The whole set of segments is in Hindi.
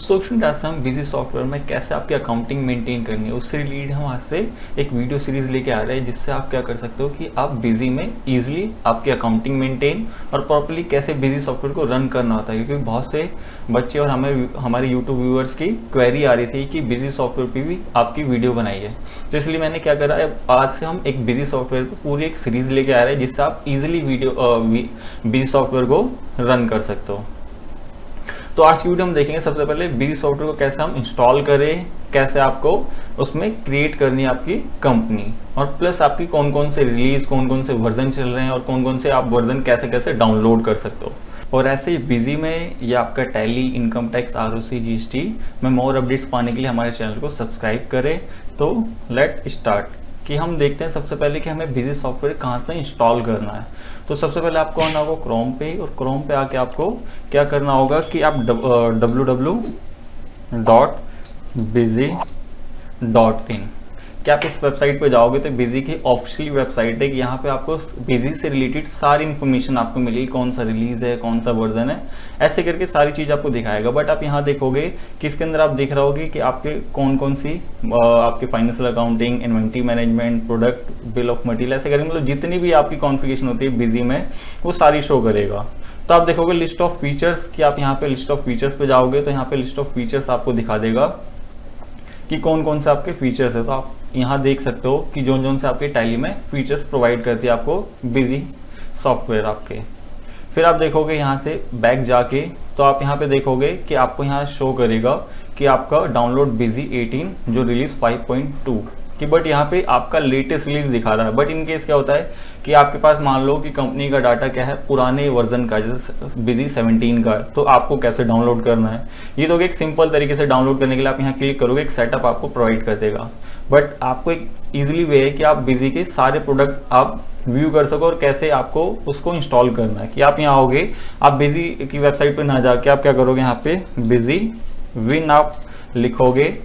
स्टूडेंट आज हम बिजी सॉफ्टवेयर में कैसे आपकी अकाउंटिंग मेंटेन करनी है उससे रिलेटेड हम आज से एक वीडियो सीरीज लेके आ रहे हैं, जिससे आप क्या कर सकते हो कि आप बिजी में इजीली आपकी अकाउंटिंग मेंटेन और प्रॉपर्ली कैसे बिजी सॉफ्टवेयर को रन करना होता है। क्योंकि बहुत से बच्चे और हमारे यूट्यूब व्यूअर्स की क्वेरी आ रही थी कि बिजी सॉफ्टवेयर पे भी आपकी वीडियो बनाई है, तो इसलिए मैंने क्या करा है, आज से हम एक बिजी सॉफ्टवेयर पर पूरी एक सीरीज लेके आ रहे हैं जिससे आप इजीली बिजी सॉफ्टवेयर को रन कर सकते हो। तो आज की वीडियो हम देखेंगे सबसे पहले बिजी सॉफ्टवेयर को कैसे हम इंस्टॉल करें, कैसे आपको उसमें क्रिएट करनी है आपकी कंपनी, और प्लस आपकी कौन कौन से रिलीज, कौन कौन से वर्जन चल रहे हैं और कौन कौन से आप वर्जन कैसे कैसे डाउनलोड कर सकते हो। और ऐसे ही बिजी में या आपका tally, income tax, ROC, GST में मोर अपडेट्स पाने के लिए हमारे चैनल को सब्सक्राइब करें। तो लेट स्टार्ट कि हम देखते हैं सबसे पहले कि हमें बिजी सॉफ्टवेयर कहाँ से इंस्टॉल करना है। तो सबसे पहले आपको आना होगा क्रोम पे, और क्रोम पे आके आपको क्या करना होगा कि आप www.busy.in क्या आप इस वेबसाइट पे जाओगे तो बिजी की ऑफिशियल वेबसाइट है कि यहाँ पे आपको बिजी से रिलेटेड सारी इन्फॉर्मेशन आपको मिलेगी, कौन सा रिलीज है, कौन सा वर्जन है, ऐसे करके सारी चीज़ आपको दिखाएगा। बट आप यहाँ देखोगे कि इसके अंदर आप देख रहे होगे कि आपके कौन कौन सी आपके financial accounting, inventory management, product, bill of material, ऐसे करके मतलब जितनी भी आपकी कॉन्फ़िगरेशन होती है बिजी में वो सारी शो करेगा। तो आप देखोगे लिस्ट ऑफ फीचर्स कि आप यहाँ पे लिस्ट ऑफ फीचर्स पे जाओगे तो यहाँ पे लिस्ट ऑफ फीचर्स आपको दिखा देगा कि कौन कौन से आपके फीचर्स है। तो आप यहाँ देख सकते हो कि जोन से आपके टैली में फीचर्स प्रोवाइड करती है आपको बिजी सॉफ्टवेयर आपके। फिर आप देखोगे यहाँ से बैक जाके तो आप यहाँ पे देखोगे कि आपको यहाँ शो करेगा कि आपका डाउनलोड बिजी 18 जो रिलीज 5.2 कि बट यहाँ पे आपका लेटेस्ट रिलीज दिखा रहा है। बट इन केस क्या होता है कि आपके पास मान लो कि कंपनी का डाटा क्या है, पुराने वर्जन का, जैसे बिजी 17 का है, तो आपको कैसे डाउनलोड करना है। ये तो एक सिंपल तरीके से डाउनलोड करने के लिए आप यहाँ क्लिक करोगे, एक सेटअप आपको प्रोवाइड कर देगा। बट आपको एक ईजिली वे है कि आप बिजी के सारे प्रोडक्ट आप व्यू कर सको और कैसे आपको उसको इंस्टॉल करना है। कि आप यहाँ आओगे, आप बिजी की वेबसाइट पे ना जाके आप क्या करोगे, यहाँ पे बिजी विन आप लिखोगे।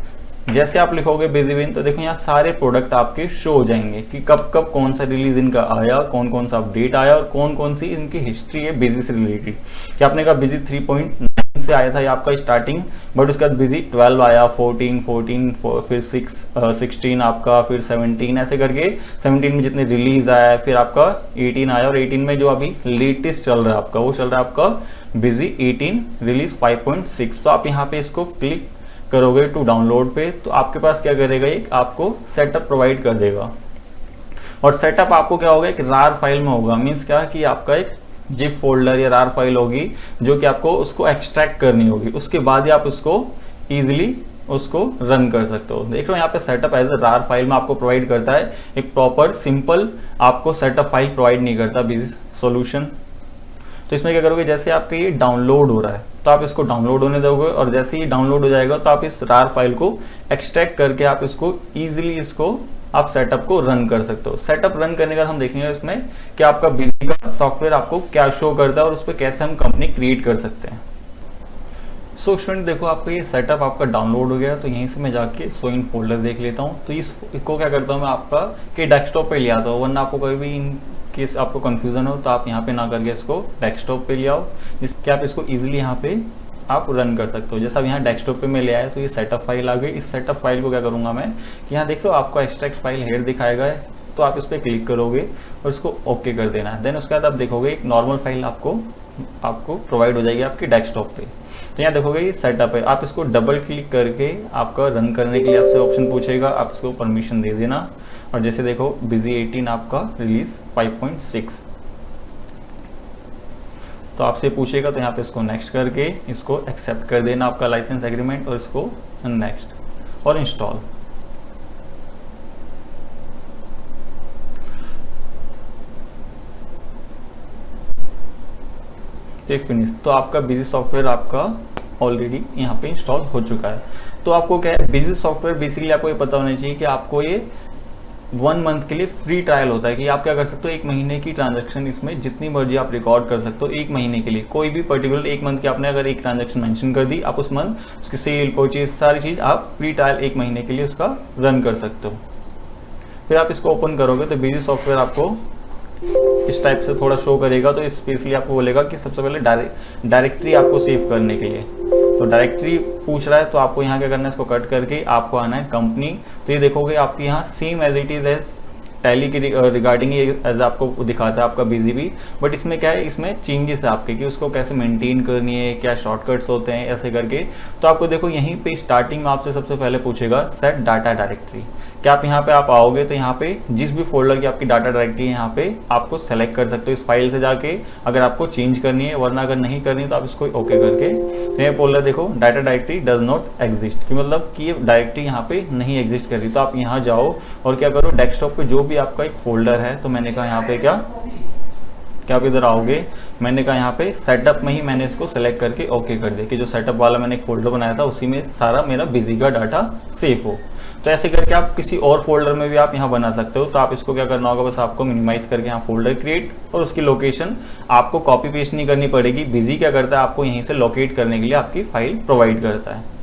जैसे आप लिखोगे बिजी विन तो देखो यहाँ सारे प्रोडक्ट आपके शो हो जाएंगे कि कब कब कौन सा रिलीज इनका आया, कौन कौन सा अपडेट आया और कौन कौन सी इनकी हिस्ट्री है बिजी से रिलेटेड। कि आपने कहा बिजी 3.9 से आया था ये आपका स्टार्टिंग, बट उसके बाद बिजी 12 आया, 14, फिर 16 आपका, फिर 17, ऐसे करके 17 में जितने रिलीज आया, फिर आपका 18 आया, और 18 में जो अभी लेटेस्ट चल रहा है आपका वो चल रहा है आपका बिजी 18 रिलीज 5.6। तो आप यहाँ पे इसको क्लिक करोगे टू डाउनलोड पे तो आपके पास क्या करेगा, एक आपको सेटअप प्रोवाइड कर देगा। और सेटअप आपको क्या होगा, एक रार फाइल में होगा। मीन्स क्या कि आपका एक जिप फोल्डर या रार फाइल होगी जो कि आपको उसको एक्सट्रैक्ट करनी होगी, उसके बाद ही आप उसको इजीली उसको रन कर सकते हो। देख लो यहाँ पे setup as a RAR file में आपको प्रोवाइड करता है, एक प्रॉपर सिंपल आपको सेटअप फाइल प्रोवाइड नहीं करता बिजी सोल्यूशन। तो इसमें क्या करोगे, जैसे आपका ये डाउनलोड हो रहा है तो आप इसको डाउनलोड होने दोगे, और जैसे ही डाउनलोड हो जाएगा तो आप इस रार फाइल को एक्सट्रैक्ट करके आप इसको इजीली इसको आप सेटअप को रन कर सकते हो। सेटअप रन करने का हम देखेंगे इसमें कि आपका बिजी का सॉफ्टवेयर आपको क्या शो करता है और उस पर कैसे हम कंपनी क्रिएट कर सकते हैं। सो स्टूडेंट देखो आपका ये सेटअप आपका डाउनलोड हो गया, तो यहीं से मैं जाके सो इन फोल्डर देख लेता हूँ। तो इसको क्या करता हूँ मैं आपका कि डेस्कटॉप पे ले आता हूँ, वरना आपको कभी भी इन केस आपको कंफ्यूजन हो तो आप यहाँ पे ना करके इसको डेस्कटॉप पे ले आओ, जिसके आप इसको इजीली यहाँ पे आप रन कर सकते हो। जैसा अब यहाँ डेस्कटॉप पे मैं ले आया तो ये सेटअप फाइल आ गई। इस सेटअप फाइल को क्या करूँगा मैं कि यहाँ देख लो आपका एक्सट्रैक्ट फाइल हेड दिखाएगा, तो आप इस पर क्लिक करोगे और इसको ओके कर देना है। देन उसके बाद आप देखोगे एक नॉर्मल फाइल आपको प्रोवाइड हो जाएगी आपकी डेस्कटॉप पे। तो यहाँ देखोगे ये सेटअप है, आप इसको डबल क्लिक करके आपका रन करने के लिए आपसे ऑप्शन पूछेगा, आप इसको परमिशन दे देना। और जैसे देखो बिजी 18 आपका रिलीज 5.6, तो आपसे पूछेगा तो यहाँ पे इसको नेक्स्ट करके इसको एक्सेप्ट कर देना आपका लाइसेंस एग्रीमेंट, और इसको नेक्स्ट और इंस्टॉल। फिनिश। तो आपका बिजी सॉफ्टवेयर आपका ऑलरेडी यहाँ पे इंस्टॉल हो चुका है। तो आपको क्या है, बिजी सॉफ्टवेयर बेसिकली आपको ये पता होना चाहिए कि आपको ये 1 मंथ के लिए फ्री ट्रायल होता है कि आप क्या कर सकते हो, 1 महीने की ट्रांजैक्शन इसमें जितनी मर्जी आप रिकॉर्ड कर सकते हो 1 महीने के लिए। कोई भी पर्टिकुलर 1 मंथ की आपने अगर एक ट्रांजैक्शन मेंशन कर दी, आप उस मंथ उसकी सेल, परचेज, सारी चीज़ आप फ्री ट्रायल 1 महीने के लिए उसका रन कर सकते हो। फिर आप इसको ओपन करोगे तो बिजी सॉफ्टवेयर आपको इस टाइप से थोड़ा शो करेगा। तो स्पेशली आपको बोलेगा कि सबसे पहले डायरेक्टरी आपको सेव करने के लिए तो डायरेक्टरी पूछ रहा है तो आपको यहाँ क्या करना है, इसको कट करके आपको आना है कंपनी। तो ये देखोगे आपके यहाँ same as it is tally की रिगार्डिंग ये एज आपको दिखाता है आपका बिजी भी, बट इसमें क्या है, इसमें चेंजेस है आपके कि उसको कैसे मेंटेन करनी है, क्या शॉर्टकट्स होते हैं ऐसे करके। तो आपको देखो यहीं पे स्टार्टिंग में आपसे सबसे पहले पूछेगा सेट डाटा डायरेक्टरी। क्या आप यहाँ पे आप आओगे तो यहाँ पे जिस भी फोल्डर की आपकी डाटा डायरेक्टरी है यहाँ पे आपको सेलेक्ट कर सकते हो इस फाइल से जाके, अगर आपको चेंज करनी है, वरना अगर नहीं करनी है तो आप इसको ओके करके। तो ये फोल्डर देखो data directory does not exist, कि मतलब कि ये डायरेक्टरी यहाँ पे नहीं एग्जिस्ट कर रही। तो आप यहाँ जाओ और क्या करो, डेस्कटॉप पे जो भी आपका एक फोल्डर है, तो मैंने कहा यहाँ पे क्या आप इधर आओगे, मैंने कहा यहाँ पे सेटअप में ही मैंने इसको सेलेक्ट करके ओके कर दिया कि जो सेटअप वाला मैंने एक फोल्डर बनाया था उसी में सारा मेरा बिजी का डाटा सेफ हो। तो ऐसे करके आप किसी और फोल्डर में भी आप यहाँ बना सकते हो। तो आप इसको क्या करना होगा, बस आपको मिनिमाइज करके यहाँ फोल्डर क्रिएट और उसकी लोकेशन आपको कॉपी पेस्ट नहीं करनी पड़ेगी। बिजी क्या करता है, आपको यहीं से लोकेट करने के लिए आपकी फाइल प्रोवाइड करता है।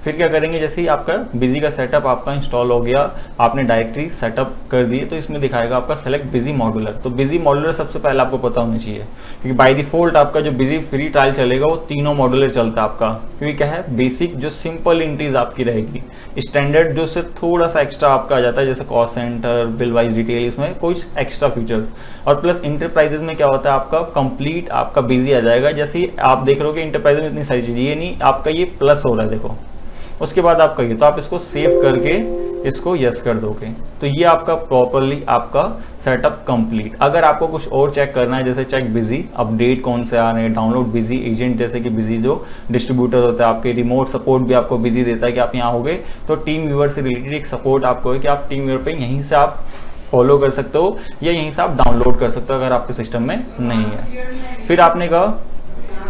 फिर क्या करेंगे, जैसे ही आपका बिजी का सेटअप आपका इंस्टॉल हो गया, आपने डायरेक्टरी सेटअप कर दी, तो इसमें दिखाएगा आपका सेलेक्ट बिजी मॉड्यूलर। तो बिजी मॉड्यूलर सबसे पहले आपको पता होना चाहिए, क्योंकि बाय डिफॉल्ट आपका जो बिजी फ्री ट्रायल चलेगा वो तीनों मॉड्यूलर चलता है आपका। क्योंकि क्या है, बेसिक जो सिंपल एंट्रीज आपकी रहेगी, स्टैंडर्ड जो उससे थोड़ा सा एक्स्ट्रा आपका आ जाता है, जैसे cost centre, bill wise detail, इसमें कुछ एक्स्ट्रा फीचर। और प्लस इंटरप्राइजेज में क्या होता है, आपका कंप्लीट आपका बिजी आ जाएगा। जैसे ही आप देख रहे हो कि इंटरप्राइज में इतनी सारी चीजें, ये नहीं आपका ये प्लस हो रहा है देखो, उसके बाद आप कहिए, तो आप इसको सेव करके इसको यस कर दोगे, तो ये आपका प्रॉपरली आपका सेटअप कंप्लीट। अगर आपको कुछ और चेक करना है, जैसे चेक बिजी अपडेट कौन से आ रहे हैं, डाउनलोड बिजी एजेंट, जैसे कि बिजी जो डिस्ट्रीब्यूटर होता है, आपके रिमोट सपोर्ट भी आपको बिजी देता है कि आप यहाँ हो गए तो टीम व्यूअर से रिलेटेड एक सपोर्ट आपको है कि आप टीम व्यूअर पे यहीं से आप फॉलो कर सकते हो या यहीं से आप डाउनलोड कर सकते हो अगर आपके सिस्टम में नहीं है। फिर आपने कहा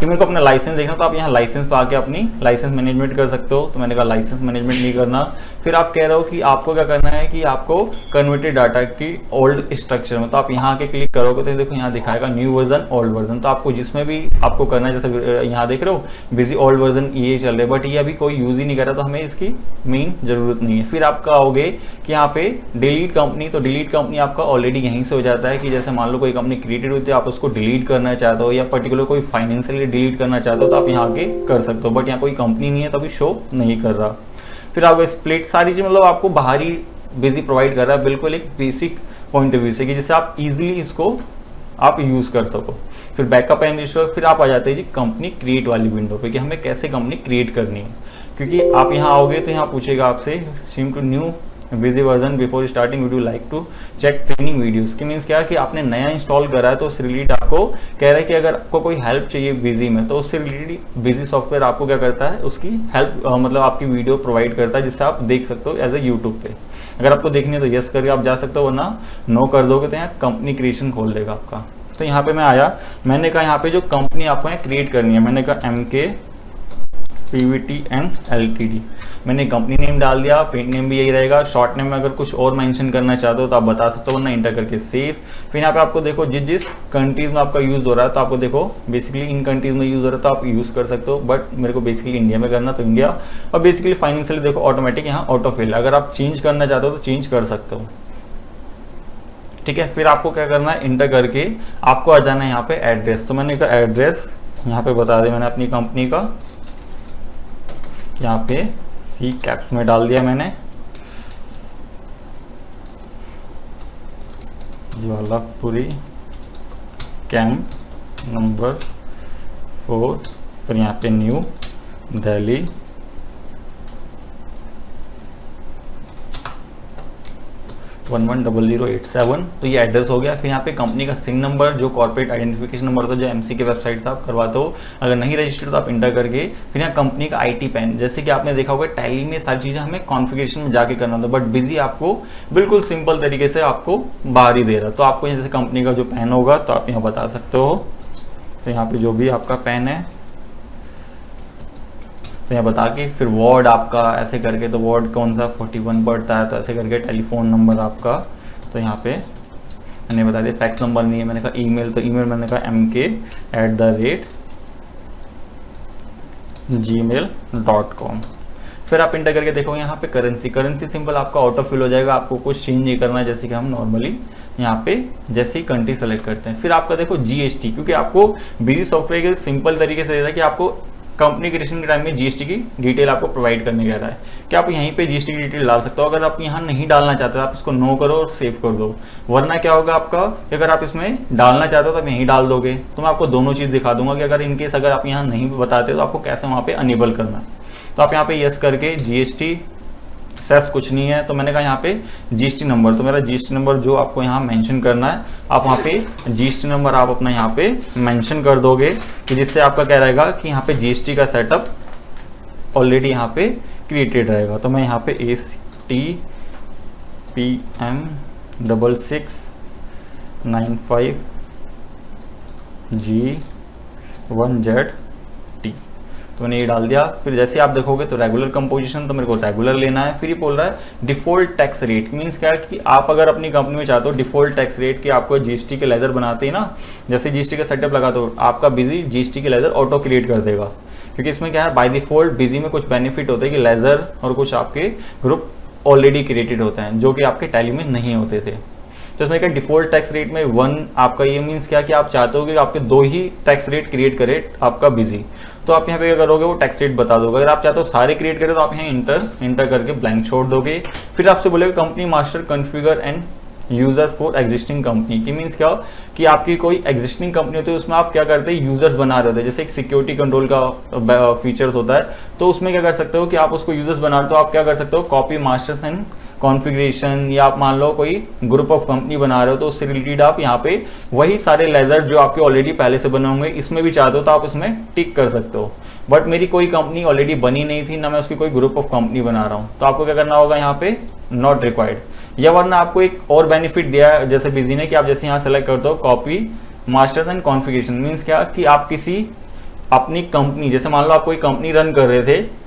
कि मेरे को अपना लाइसेंस देखना, तो आप यहाँ लाइसेंस पे आके अपनी लाइसेंस मैनेजमेंट कर सकते हो। तो मैंने कहा लाइसेंस मैनेजमेंट नहीं करना। फिर आप कह रहे हो कि आपको क्या करना है कि आपको कन्वर्टेड डाटा की ओल्ड स्ट्रक्चर में, तो आप यहाँ आके क्लिक करोगे तो देखो यहाँ दिखाएगा न्यू वर्जन ओल्ड वर्जन। तो आपको जिसमें भी आपको करना है, जैसे यहाँ देख रहे हो बिजी ओल्ड वर्जन ये चल रहा है, बट ये अभी कोई यूज ही नहीं कर रहा, तो हमें इसकी मेन जरूरत नहीं है। फिर आपका आओगे कि यहाँ पे डिलीट कंपनी, तो डिलीट कंपनी आपका ऑलरेडी यहीं से हो जाता है कि जैसे मान लो कोई कंपनी क्रिएटेड हुई थी, आप उसको डिलीट करना चाहते हो या पर्टिकुलर कोई फाइनेंशियली डिलीट करना चाहते हो, तो आप यहाँ आके कर सकते हो, बट यहाँ कोई कंपनी नहीं है तो अभी शो नहीं कर रहा। फिर आपको स्प्लिट सारी चीज मतलब आपको बाहरी बिजी प्रोवाइड कर रहा है, बिल्कुल एक बेसिक पॉइंट ऑफ व्यू से कि जिससे आप इजीली इसको आप यूज कर सको। फिर बैकअप एंड रिस्टोर, फिर आप आ जाते हैं जी कंपनी क्रिएट वाली विंडो पे कि हमें कैसे कंपनी क्रिएट करनी है। क्योंकि आप यहाँ आओगे तो यहाँ पूछेगा आपसे seem to new busy version before starting video like to check training videos, की मीन्स क्या है कि आपने नया इंस्टॉल करा है तो उससे रिलेटेड आपको कह रहा है कि अगर आपको कोई हेल्प चाहिए बिजी में, तो उससे रिलेटेड बिजी सॉफ्टवेयर आपको क्या करता है, उसकी हेल्प मतलब आपकी वीडियो प्रोवाइड करता है जिससे आप देख सकते हो एज ए यूट्यूब पे। अगर आपको देखनी है तो यस करके आप जा सकते हो, वरना नो कर दोगे तो यहाँ कंपनी क्रिएशन खोल देगा आपका। तो यहाँ पे मैं आया, मैंने कहा यहाँ पे जो कंपनी आपको यहाँ क्रिएट करनी है, मैंने कहा MK PVT एंड LTD, मैंने कंपनी नेम डाल दिया, पेंट नेम भी यही रहेगा। शॉर्ट नेम में अगर कुछ और मेंशन करना चाहते हो तो आप बता सकते हो, वरना इंटर करके सेव। फिर यहाँ पे आपको देखो जिस कंट्रीज में आपका यूज हो रहा है, तो आपको देखो बेसिकली इन कंट्रीज में यूज हो रहा है तो आप यूज कर सकते हो, बट मेरे को बेसिकली इंडिया में करना तो इंडिया। और बेसिकली फाइनेंशियली देखो ऑटोमेटिक यहाँ ऑटोफिल, अगर आप चेंज करना चाहते हो तो चेंज कर सकते हो, ठीक है। फिर आपको क्या करना है, इंटर करके आपको आ जाना है यहाँ पे एड्रेस। तो मैंने कहा एड्रेस यहाँ पे बता दिया मैंने अपनी कंपनी का, यहाँ पे C कैप्स में डाल दिया मैंने, ज्वालापुरी कैंप नंबर 4, फिर यहाँ पे न्यू दिल्ली 110087। तो ये एड्रेस हो गया। फिर यहाँ पे कंपनी का सिंग नंबर, जो कॉर्पोरेट आइडेंटिफिकेशन नंबर था जो MC के वेबसाइट से आप करवाते हो, अगर नहीं रजिस्टर्ड तो आप इंटर करके। फिर यहाँ कंपनी का IT पैन, जैसे कि आपने देखा होगा टैली में सारी चीज़ें हमें कॉन्फ़िगरेशन में जाके करना होता है, बट बिजी आपको बिल्कुल सिंपल तरीके से आपको बाहर ही दे रहा है। तो आपको जैसे कंपनी का जो पैन होगा तो आप यहाँ बता सकते हो, तो यहाँ पे जो भी आपका पैन है तो यहाँ बता के, फिर वार्ड आपका ऐसे करके, तो वार्ड कौन सा 41 पड़ता है, तो ऐसे करके टेलीफोन नंबर आपका, तो यहाँ पे मैंने बता दिया। फैक्स नंबर नहीं है, मैंने कहा ईमेल, तो ईमेल मैंने कहा mk@gmail.com। फिर आप इंटर करके देखो यहाँ पे करेंसी सिंपल आपका ऑटो फिल हो जाएगा, आपको कुछ चेंज नहीं करना है, जैसे कि हम नॉर्मली यहाँ पे जैसे ही कंट्री सेलेक्ट करते हैं। फिर आपका देखो GST, क्योंकि आपको बिजी सॉफ्टवेयर के सिंपल तरीके से दे रहा है कि आपको कंपनी क्रिएशन के टाइम में जीएसटी की डिटेल आपको प्रोवाइड करने कह रहा है कि आप यहीं पे जीएसटी की डिटेल डाल सकते हो। अगर आप यहाँ नहीं डालना चाहते हो आप इसको नो करो और सेव कर दो, वरना क्या होगा आपका, अगर आप इसमें डालना चाहते हो तो आप यहीं डाल दोगे। तो मैं आपको दोनों चीज़ दिखा दूंगा कि अगर इनकेस अगर आप यहाँ नहीं बताते तो आपको कैसे वहाँ पे अनेबल करना है। तो आप यहाँ पे यस करके जीएसटी सेस कुछ नहीं है, तो मैंने कहा यहाँ पे जीएसटी नंबर, तो मेरा जीएसटी नंबर जो आपको यहाँ मेंशन करना है, आप वहाँ पे जीएसटी नंबर आप अपना यहाँ पे मेंशन कर दोगे कि जिससे आपका क्या रहेगा कि यहाँ पे जीएसटी का सेटअप ऑलरेडी यहाँ पे क्रिएटेड रहेगा। तो मैं यहाँ पे ASTPM6695G1ZT, तो मैंने ये डाल दिया। फिर जैसे आप देखोगे तो रेगुलर कंपोजिशन, तो मेरे को रेगुलर लेना है। फिर ये बोल रहा है डिफॉल्ट टैक्स रेट, मीन्स क्या है कि आप अगर अपनी कंपनी में चाहते हो डिफॉल्ट टैक्स रेट कि आपको जीएसटी के लेजर बनाते हैं ना, जैसे जीएसटी का सेटअप लगाते हो आपका बिजी जीएसटी के लेजर ऑटो क्रिएट कर देगा, क्योंकि इसमें क्या है बाय डिफॉल्ट बिजी में कुछ बेनिफिट होते हैं कि लेजर और कुछ आपके ग्रुप ऑलरेडी क्रिएटेड होते हैं जो कि आपके टैली में नहीं होते थे। तो इसमें क्या डिफॉल्ट टैक्स रेट में 1 आपका, ये मीन्स क्या कि आप चाहते हो कि आपके 2 ही टैक्स रेट क्रिएट करे आपका बिजी, तो आप यहाँ पे क्या करोगे वो टैक्स रेट बता दोगे। अगर आप चाहते हो सारे क्रिएट करें तो आप यहाँ इंटर करके ब्लैंक छोड़ दोगे। फिर आपसे बोलेगा company master configure and users for existing company, की मीन्स क्या कि आपकी कोई एग्जिस्टिंग कंपनी होती है उसमें आप क्या करते हैं यूजर्स बना रहे होते हैं, जैसे एक सिक्योरिटी कंट्रोल का फीचर्स होता है, तो उसमें क्या कर सकते हो कि आप उसको यूजर्स बना रहे हो तो आप क्या कर सकते हो कॉपी मास्टर्स एंड कॉन्फ़िगरेशन, या आप मान लो कोई ग्रुप ऑफ कंपनी बना रहे हो तो उससे रिलेटेड आप यहाँ पे वही सारे लेजर जो आपके ऑलरेडी पहले से बने होंगे इसमें भी चाहते हो तो आप इसमें टिक कर सकते हो। बट मेरी कोई कंपनी ऑलरेडी बनी नहीं थी ना मैं उसकी कोई ग्रुप ऑफ कंपनी बना रहा हूँ, तो आपको क्या करना होगा यहाँ पे नॉट रिक्वायर्ड, या वरना आपको एक और बेनिफिट दिया है जैसे बिजी ने कि आप जैसे यहाँ सेलेक्ट करते हो copy masters and configuration, means क्या कि आप किसी अपनी कंपनी, जैसे मान लो आप कोई कंपनी रन कर रहे थे,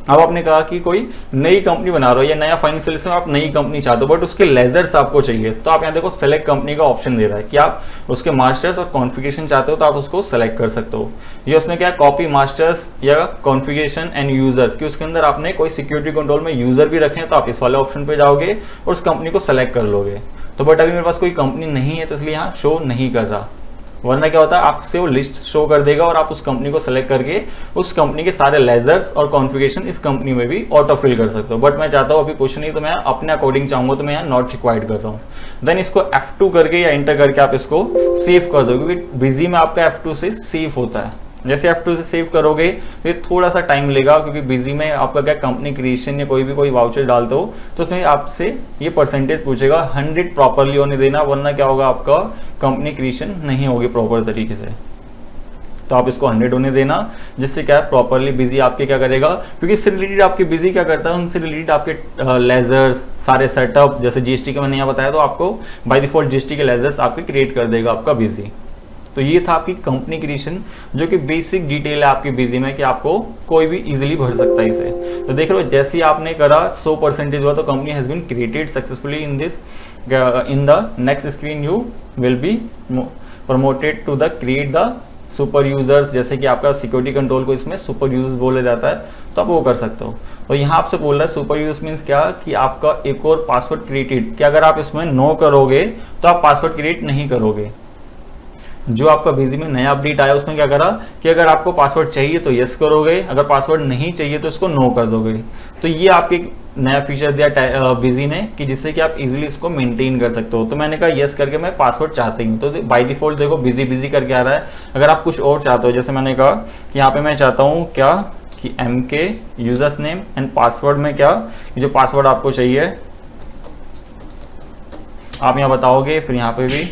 अब आपने कहा कि कोई नई कंपनी बना रहे हो या नया फाइनेंशियल में आप नई कंपनी चाहते हो बट उसके लेजर्स आपको चाहिए, तो आप यहाँ देखो सेलेक्ट कंपनी का ऑप्शन दे रहा है कि आप उसके मास्टर्स और कॉन्फ़िगरेशन चाहते हो तो आप उसको सेलेक्ट कर सकते हो। ये उसमें क्या कॉपी मास्टर्स या कॉन्फ़िगरेशन एंड यूजर्स कि उसके अंदर आपने कोई सिक्योरिटी कंट्रोल में यूजर भी रखे हैं तो आप इस वाले ऑप्शन पे जाओगे और उस कंपनी को सेलेक्ट कर लोगे। तो बट अभी मेरे पास कोई कंपनी नहीं है तो इसलिए यहाँ शो नहीं कर रहा, वरना क्या होता है आपसे वो लिस्ट शो कर देगा और आप उस कंपनी को सेलेक्ट करके उस कंपनी के सारे लेजर्स और कॉन्फ़िगरेशन इस कंपनी में भी ऑटो फिल कर सकते हो। बट मैं चाहता हूँ अभी कुछ नहीं, तो मैं अपने अकॉर्डिंग चाहूंगा तो मैं यहाँ नॉट रिक्वायर्ड कर रहा हूँ। देन इसको F2 करके या इंटर करके आप इसको सेव कर दो, क्योंकि बिजी में आपका F2 से सेव होता है। जैसे F2 से सेव करोगे फिर थोड़ा सा टाइम लेगा, क्योंकि बिजी में आपका क्या कंपनी क्रिएशन या कोई वाउचर डालते हो तो उसमें आपसे ये परसेंटेज पूछेगा, 100 प्रॉपरली होने देना, वरना क्या होगा आपका कंपनी क्रिएशन नहीं होगी प्रॉपर तरीके से। तो आप इसको 100 होने देना, जिससे क्या है प्रॉपरली बिजी आपके क्या करेगा, क्योंकि इससे रिलेटेड आपके बिजी क्या करता है उनसे रिलेटेड आपके लेजर्स सारे सेटअप, जैसे जीएसटी का मैंने यहाँ बताया तो आपको बाय डिफॉल्ट जीएसटी के लेजर्स आपके क्रिएट कर देगा आपका बिजी। तो ये था आपकी कंपनी क्रिएशन, जो कि बेसिक डिटेल है आपकी बिजी में कि आपको कोई भी इजीली भर सकता है इसे। तो देख लो जैसे ही आपने करा 100% हुआ तो company has been created successfully in this, in the next screen you will be promoted to the create the super users, जैसे कि आपका सिक्योरिटी कंट्रोल को इसमें सुपर यूजर्स बोला जाता है, तो आप वो कर सकते हो। तो यहाँ आपसे बोल रहा है सुपर यूजर्स मीन्स क्या कि आपका एक और पासवर्ड क्रिएटेड, कि अगर आप इसमें नो करोगे तो आप पासवर्ड क्रिएट नहीं करोगे। जो आपका बिजी में नया अपडेट आया उसमें क्या करा कि अगर आपको पासवर्ड चाहिए तो यस करोगे, अगर पासवर्ड नहीं चाहिए तो इसको नो कर दोगे। तो ये आपके नया फीचर दिया बिजी ने कि जिससे कि आप इजीली इसको मेंटेन कर सकते हो। तो मैंने कहा यस करके मैं पासवर्ड चाहती हूँ, तो बाय डिफॉल्ट देखो बिजी करके आ रहा है। अगर आप कुछ और चाहते हो, जैसे मैंने कहा कि यहाँ पे मैं चाहता हूँ क्या कि MK users name and password में क्या जो पासवर्ड आपको चाहिए आप यहाँ बताओगे, फिर यहाँ पे भी,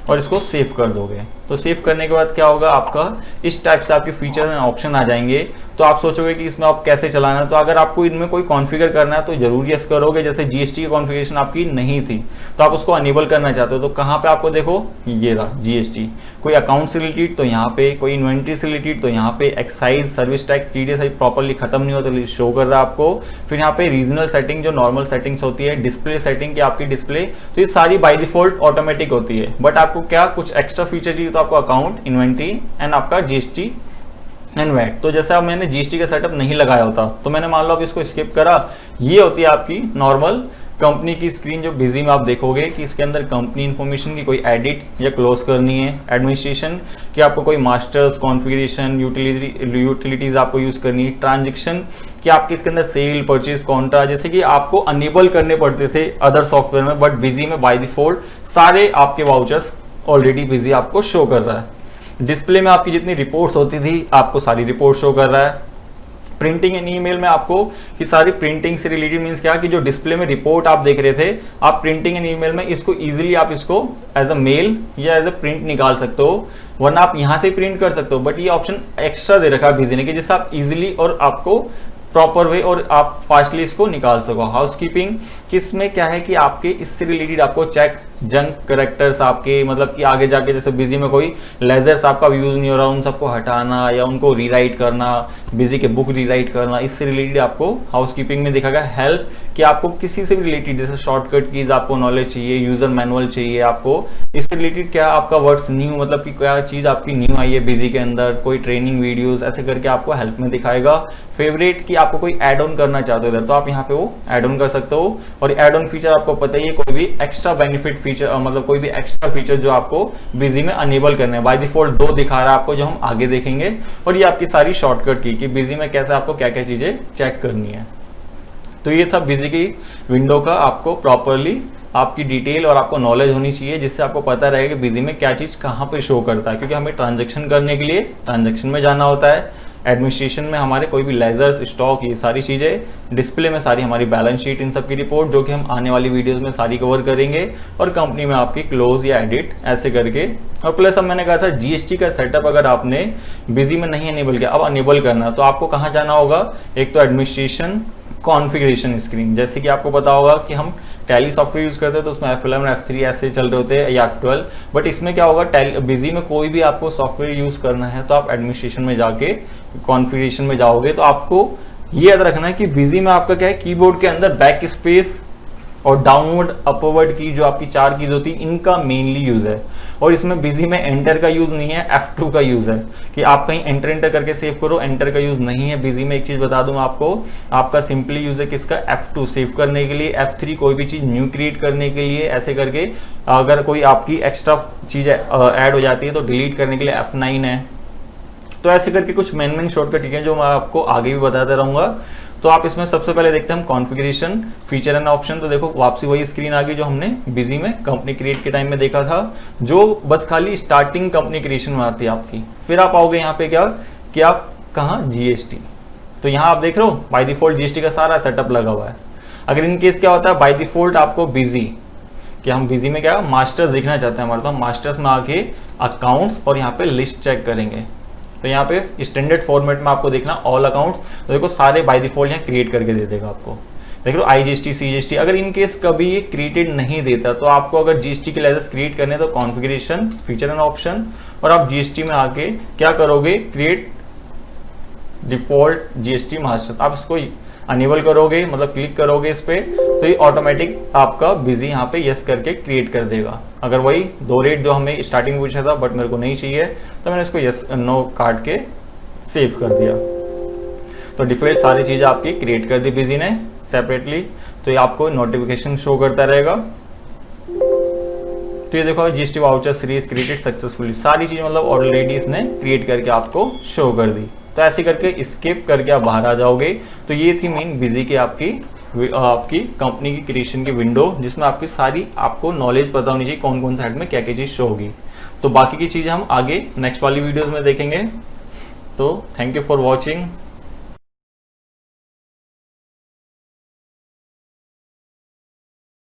और इसको सेव कर दोगे। तो सेव करने के बाद क्या होगा आपका इस टाइप से आपके फीचर एंड ऑप्शन आ जाएंगे। तो आप सोचोगे कि इसमें आप कैसे चलाना है, तो अगर आपको इनमें कोई कॉन्फ़िगर करना है तो जरूर यस करोगे। जैसे जीएसटी की कॉन्फ़िगरेशन आपकी नहीं थी तो आप उसको अनेबल करना चाहते हो, तो कहाँ पे आपको देखो ये रहा जीएसटी, कोई अकाउंट से रिलेटेड तो यहाँ पे, कोई इन्वेंट्री से रिलेटेड तो यहाँ पे, excise service tax TDS properly खत्म नहीं होता तो शो कर रहा है आपको। फिर यहाँ पे रीजनल सेटिंग जो नॉर्मल सेटिंग्स होती है, डिस्प्ले सेटिंग की आपकी डिस्प्ले, तो ये सारी बाय डिफॉल्ट ऑटोमेटिक होती है। बट आपको क्या कुछ एक्स्ट्रा फीचर चाहिए तो आपको अकाउंट, इन्वेंट्री एंड आपका जीएसटी एंड वैट। तो जैसे अब मैंने जीएसटी का सेटअप नहीं लगाया होता तो मैंने मान लो अब इसको स्किप करा, ये होती है आपकी नॉर्मल कंपनी की स्क्रीन जो बिजी में आप देखोगे कि इसके अंदर कंपनी इन्फॉर्मेशन की कोई एडिट या क्लोज करनी है, एडमिनिस्ट्रेशन कि आपको कोई मास्टर्स, कॉन्फ़िगरेशन, यूटिलिटीज आपको यूज करनी है, ट्रांजेक्शन कि आपके इसके अंदर सेल, परचेज, कॉन्ट्रा जैसे कि आपको अनेबल करने पड़ते थे अदर सॉफ्टवेयर में, बट बिजी में बाय डिफॉल्ट सारे आपके वाउचर्स ऑलरेडी बिजी आपको शो कर रहा है। डिस्प्ले में आपकी जितनी रिपोर्ट्स होती थी आपको सारी रिपोर्ट शो कर रहा है। प्रिंटिंग एंड ईमेल में आपको कि सारी प्रिंटिंग से रिलेटेड मींस क्या कि जो डिस्प्ले में रिपोर्ट आप देख रहे थे, आप प्रिंटिंग एंड ईमेल में इसको इजीली आप इसको एज अ मेल या एज अ प्रिंट निकाल सकते हो, वरना आप यहां से प्रिंट कर सकते हो, बट ये ऑप्शन एक्स्ट्रा दे रखा है बिजी ने कि जिससे आप इजीली और आपको प्रॉपर वे और आप फास्टली इसको निकाल सको। हाउसकीपिंग किसमें क्या है कि आपके इससे रिलेटेड आपको चेक जंक करेक्टर्स आपके मतलब कि आगे जाके जैसे बिजी में कोई लेजर्स आपका यूज नहीं हो रहा उन सबको हटाना या उनको रीराइट करना, बिजी के बुक रीराइट करना, इससे रिलेटेड आपको हाउसकीपिंग में देखा गया हेल्प कि आपको किसी से भी रिलेटेड जैसे शॉर्टकट कीज आपको नॉलेज चाहिए, यूजर मैनुअल चाहिए आपको, इससे रिलेटेड क्या आपका वर्ड्स न्यू मतलब कि क्या चीज आपकी न्यू आई है बिजी के अंदर, कोई ट्रेनिंग वीडियोस ऐसे करके आपको हेल्प में दिखाएगा। फेवरेट कि आपको कोई ऐड ऑन करना चाहते हो इधर तो आप यहाँ पे वो ऐड ऑन कर सकते हो, और ऐड ऑन फीचर आपको पता ही है कोई भी एक्स्ट्रा बेनिफिट फीचर मतलब कोई भी एक्स्ट्रा फीचर जो आपको बिजी में अनेबल करने हैं। बाय डिफॉल्ट 2 दिखा रहा है आपको जो हम आगे देखेंगे, और ये आपकी सारी शॉर्टकट की कि बिजी में कैसे आपको क्या क्या चीजें चेक करनी है। तो ये था बिजी की विंडो का आपको प्रॉपरली आपकी डिटेल और आपको नॉलेज होनी चाहिए जिससे आपको पता रहेगा कि बिजी में क्या चीज कहाँ पे शो करता है, क्योंकि हमें ट्रांजैक्शन करने के लिए ट्रांजैक्शन में जाना होता है, एडमिनिस्ट्रेशन में हमारे कोई भी लेजर्स, स्टॉक, ये सारी चीजें, डिस्प्ले में सारी हमारी बैलेंस शीट, इन सब की रिपोर्ट जो कि हम आने वाली वीडियोस में सारी कवर करेंगे, और कंपनी में आपकी क्लोज या एडिट ऐसे करके। और प्लस अब मैंने कहा था जीएसटी का सेटअप अगर आपने बिजी में नहीं अनेबल किया, अब अनेबल करना तो आपको कहाँ जाना होगा, एक तो एडमिनिस्ट्रेशन कॉन्फ़िगरेशन स्क्रीन, जैसे कि आपको पता होगा कि हम टैली सॉफ्टवेयर यूज करते हैं तो उसमें F11 F3 ऐसे चल रहे होते हैं या F12, बट इसमें क्या होगा बिजी में कोई भी आपको सॉफ्टवेयर यूज करना है तो आप एडमिनिस्ट्रेशन में जाके कॉन्फ़िगरेशन में जाओगे तो आपको ये याद रखना है कि बिजी में आपका क्या है कीबोर्ड के अंदर बैक स्पेस और डाउनवर्ड अपवर्ड की जो आपकी 4 कीज होती है इनका मेनली यूज है, और इसमें बिजी में एंटर का यूज नहीं है, F2 का यूज है कि आप कहीं एंटर करके सेव करो, एंटर का यूज नहीं है बिजी में। एक चीज बता दूं आपको, आपका सिंपली यूज है किसका, F2 सेव करने के लिए, F3 कोई भी चीज न्यू क्रिएट करने के लिए, ऐसे करके अगर कोई आपकी एक्स्ट्रा चीज ऐड हो जाती है तो डिलीट करने के लिए F9 है। तो ऐसे करके कुछ मेन शॉर्टकट है जो मैं आपको आगे भी बताता रहूंगा। तो आप इसमें सबसे पहले देखते हैं हम कॉन्फ़िगरेशन फीचर एंड ऑप्शन, तो देखो वापसी वही स्क्रीन आ गई जो हमने बिजी में कंपनी क्रिएट के टाइम में देखा था, जो बस खाली स्टार्टिंग कंपनी क्रिएशन में आती है आपकी। फिर आप आओगे यहाँ पे क्या कि आप कहाँ जीएसटी, तो यहाँ आप देख रहे हो बाय डिफॉल्ट जीएसटी का सारा सेटअप लगा हुआ है। अगर इन केस क्या होता है बाय डिफॉल्ट आपको बिजी कि हम बिजी में क्या मास्टर्स देखना चाहते हैं हमारे, तो हम मास्टर्स में आके अकाउंट्स और यहाँ पे लिस्ट चेक करेंगे, तो यहाँ पे स्टैंडर्ड फॉर्मेट में आपको देखना ऑल अकाउंट्स, तो देखो सारे बाय डिफॉल्ट यहाँ क्रिएट करके दे देगा आपको। देख लो आईजीएसटी, सीजीएसटी, अगर इन केस कभी ये क्रिएटेड नहीं देता तो आपको अगर जीएसटी के लेजर्स क्रिएट करने तो कॉन्फ़िगरेशन फीचर एंड ऑप्शन, और आप जीएसटी में आके क्या करोगे क्रिएट डिफॉल्ट जीएसटी मास्टर, आप इसको अनेबल करोगे मतलब क्लिक करोगे इस पे तो ये ऑटोमेटिक आपका बिजी यहाँ पे यस करके क्रिएट कर देगा। अगर वही 2 रेट जो हमें स्टार्टिंग में पूछा था बट मेरे को नहीं चाहिए तो मैंने इसको यस नो काट के सेव कर दिया, तो डिफॉल्ट सारी चीजें आपकी क्रिएट कर दी बिजी ने सेपरेटली, तो ये आपको नोटिफिकेशन शो करता रहेगा। तो ये देखो GST voucher series created successfully, सारी चीज मतलब ऑलरेडी इसने क्रिएट करके आपको शो कर दी। तो ऐसे करके स्किप करके आप बाहर आ जाओगे। तो ये थी मेन बिजी की आपकी कंपनी की क्रिएशन की विंडो, जिसमें आपकी सारी आपको नॉलेज पता होनी चाहिए कौन कौन साइड में क्या क्या चीज़ शो होगी। तो बाकी की चीज़ें हम आगे नेक्स्ट वाली वीडियोस में देखेंगे। तो थैंक यू फॉर वॉचिंग।